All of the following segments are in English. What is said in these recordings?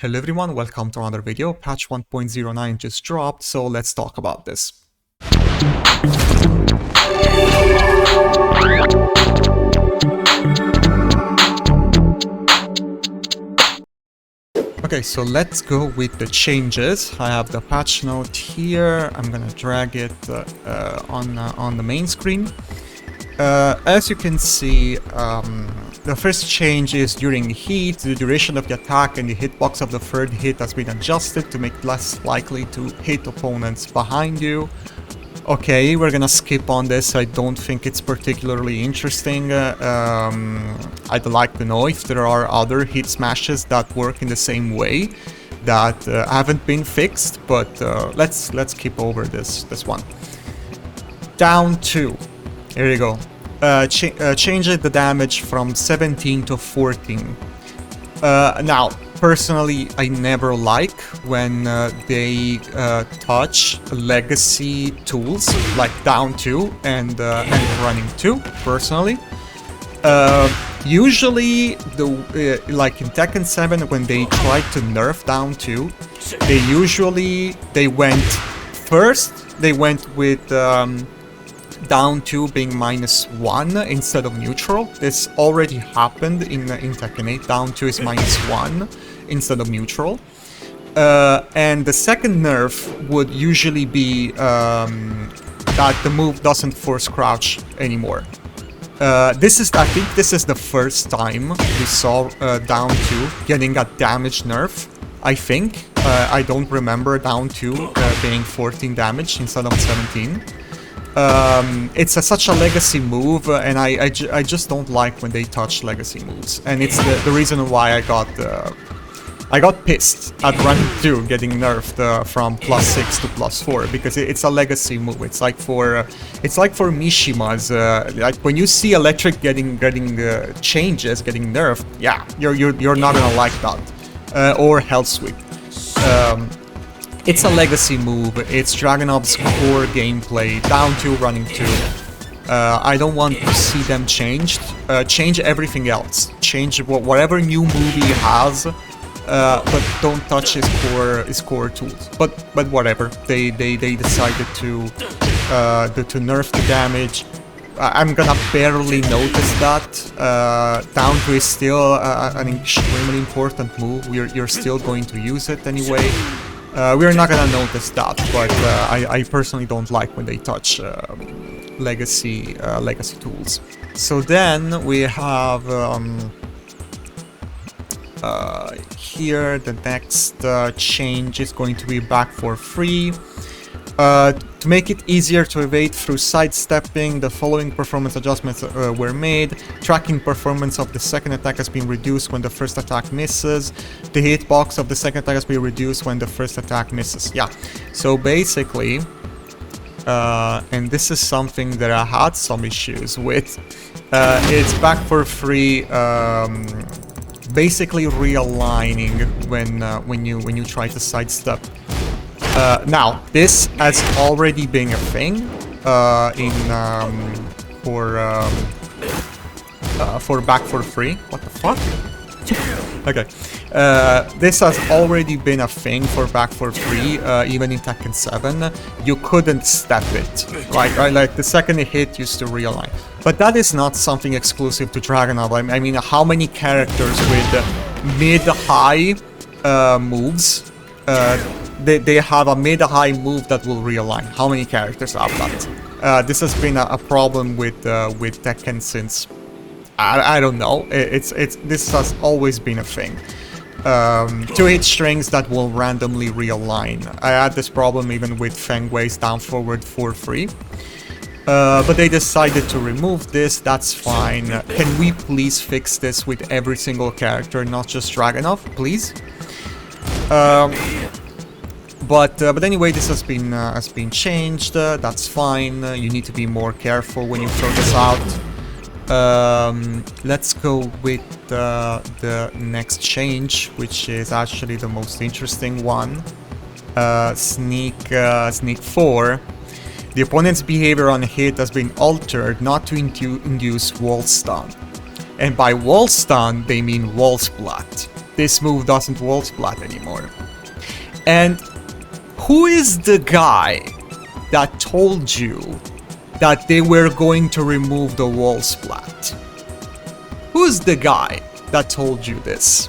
Hello everyone, welcome to another video. Patch 1.09 just dropped, so let's talk about this. Okay, so let's go with the changes. I have the patch note here. I'm gonna drag it on the main screen. As you can see, the first change is during heat. The duration of the attack and the hitbox of the third hit has been adjusted to make it less likely to hit opponents behind you. Okay, we're gonna skip on this. I don't think it's particularly interesting. I'd like to know if there are other hit smashes that work in the same way that haven't been fixed, but let's keep over this one. Down 2. Here you go. Change the damage from 17 to 14. Now, personally, I never like when they touch legacy tools like down 2 and running 2, personally. Usually, like in Tekken 7, when they tried to nerf down 2, they went first, they went with down 2 being -1 instead of neutral. This already happened in Tekken 8. Down 2 is -1 instead of neutral. And the second nerf would usually be that the move doesn't force crouch anymore. I think this is the first time we saw down 2 getting a damage nerf. I think. I don't remember down 2 being 14 damage instead of 17. It's such a legacy move, and I just don't like when they touch legacy moves, and it's the reason why I got pissed at run 2 getting nerfed from +6 to +4, because it's a legacy move. It's like for Mishimas. Like when you see electric getting changes, getting nerfed, yeah, you're not gonna like that, or Hell Sweep. It's a legacy move. It's Dragunov's core gameplay. Down 2, running 2. I don't want to see them changed. Change everything else. Change whatever new move he has, but don't touch his core tools. But whatever. They decided to nerf the damage. I'm gonna barely notice that. Down 2 is still an extremely important move. You're still going to use it anyway. We're not gonna notice that, but I personally don't like when they touch legacy tools. So then we have here the next change is going to be back for free. To make it easier to evade through sidestepping, the following performance adjustments were made. Tracking performance of the second attack has been reduced when the first attack misses. The hitbox of the second attack has been reduced when the first attack misses. Yeah, so basically, and this is something that I had some issues with, it's back for free, basically realigning when you try to sidestep. Now, this has already been a thing for back for free. What the fuck? Okay, this has already been a thing for back for free, even in Tekken 7. You couldn't step it, right? Like the second it hit used to realign. But that is not something exclusive to Dragunov. I mean, how many characters with mid-high moves? They have a mid-high move that will realign. How many characters have that? This has been a problem with Tekken since I don't know. This has always been a thing. 2-hit strings that will randomly realign. I had this problem even with Feng Wei's down forward for free. But they decided to remove this. That's fine. Can we please fix this with every single character, not just Dragunov, please? But anyway, this has been changed. That's fine. You need to be more careful when you throw this out. Let's go with the next change, which is actually the most interesting one. Sneak 4. The opponent's behavior on hit has been altered not to induce wall stun. And by wall stun, they mean wall splat. this move doesn't wall splat anymore. And who is the guy that told you that they were going to remove the wall splat? Who's the guy that told you this?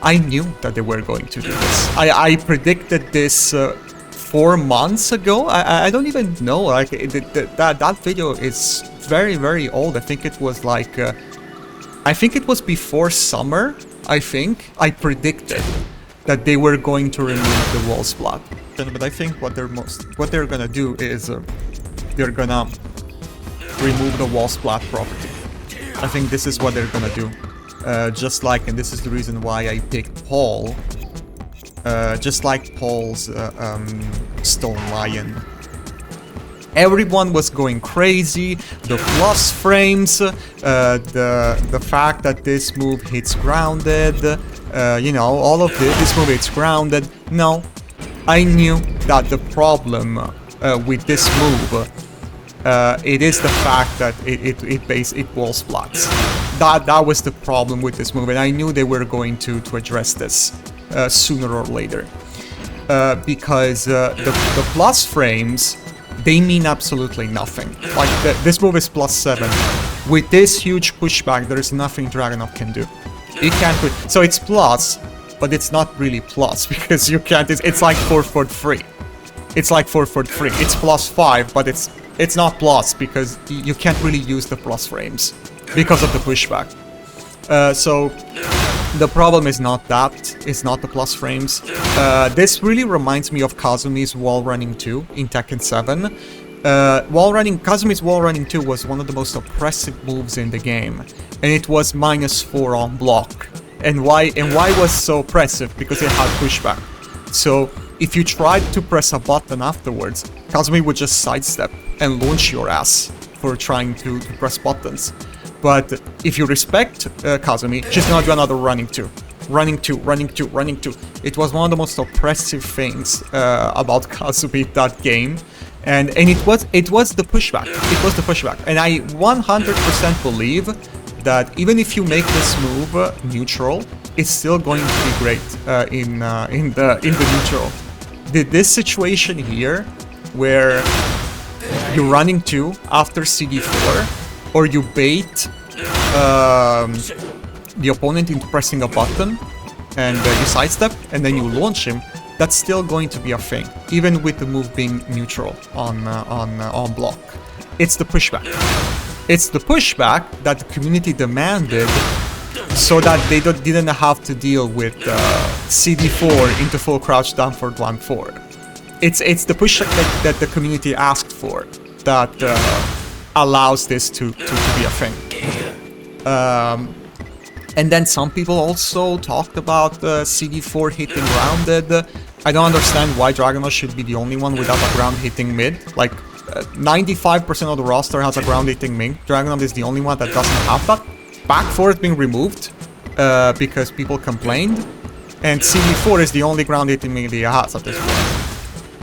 I knew that they were going to do this. I predicted this 4 months ago. I don't even know. Like that video is very, very old. I think it was like I think it was before summer. I think I predicted that they were going to remove the wall splat. But I think what they're gonna do is they're gonna remove the wall splat property. I think this is what they're gonna do. Just like, and this is the reason why I picked Paul. Just like Paul's Stone Lion. Everyone was going crazy. The plus frames, the fact that this move hits grounded, you know, all of this move hits grounded. No, I knew that the problem with this move, it is the fact that it wall splats. That was the problem with this move, and I knew they were going to address this sooner or later, because the plus frames, they mean absolutely nothing. Like this move is +7. With this huge pushback, there is nothing Dragunov can do. It can't. So it's plus, but it's not really plus because you can't. It's like 4 for 3. It's like 4 for 3. It's +5, but it's not plus because you can't really use the plus frames because of the pushback. So the problem is not that. It's not the plus frames. This really reminds me of Kazumi's wall running 2 in Tekken 7. Kazumi's wall running 2 was one of the most oppressive moves in the game, and it was -4 on block. And why was so oppressive? Because it had pushback. So if you tried to press a button afterwards, Kazumi would just sidestep and launch your ass for trying to press buttons. But if you respect Kazumi, she's gonna do another running 2. Running 2, running 2, running 2. It was one of the most oppressive things about Kazumi that game. And it was the pushback. It was the pushback. And I 100% believe that even if you make this move neutral, it's still going to be great in the neutral. This situation here, where you're running 2 after CD4, or you bait the opponent into pressing a button, and you sidestep, and then you launch him, that's still going to be a thing, even with the move being neutral on block. It's the pushback. It's the pushback that the community demanded, so that they didn't have to deal with CD4 into full crouch down for 1-4. It's the pushback that the community asked for that allows this to be a thing. And then some people also talked about CD4 hitting grounded. I don't understand why Dragunov should be the only one without a ground hitting mid. Like 95% of the roster has a ground hitting mid. Dragunov is the only one that doesn't have that. Back 4 is being removed because people complained, and CD4 is the only ground hitting mid he has at this point.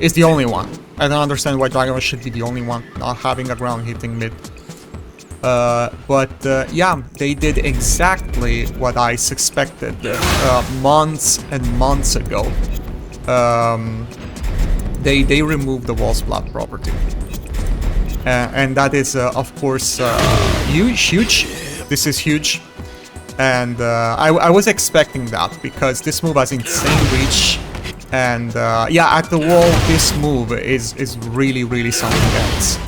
It's the only one. I don't understand why Dragunov should be the only one not having a ground hitting mid. Yeah, they did exactly what I suspected months and months ago. They removed the wall splat property. And that is, of course, huge. This is huge. And I was expecting that, because this move has insane reach. And yeah, at the wall, this move is really something else.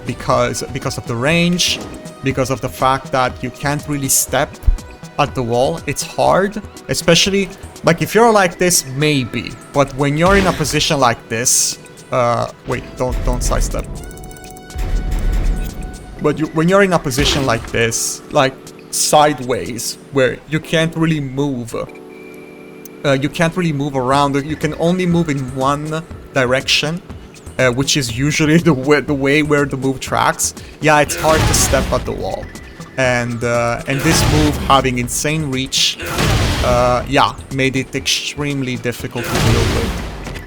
Because of the range, because of the fact that you can't really step at the wall. It's hard, especially like if you're like this, maybe. But when you're in a position like this, wait, don't sidestep. But when you're in a position like this, like sideways, where you can't really move, around. You can only move in one direction. Which is usually the way where the move tracks. Yeah, it's hard to step at the wall, and this move having insane reach, yeah, made it extremely difficult to deal with.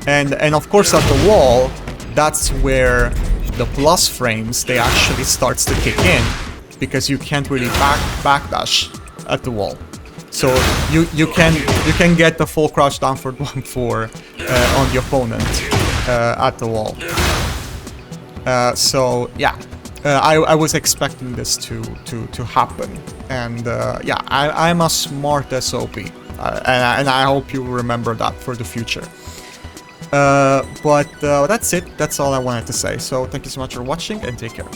And of course at the wall, that's where the plus frames they actually starts to kick in, because you can't really backdash at the wall. So you can get the full crouch down for 1-4 on the opponent at the wall. So yeah, I was expecting this to happen, and yeah, I'm a smart SOP, and I hope you remember that for the future. But that's it. That's all I wanted to say. So thank you so much for watching, and take care.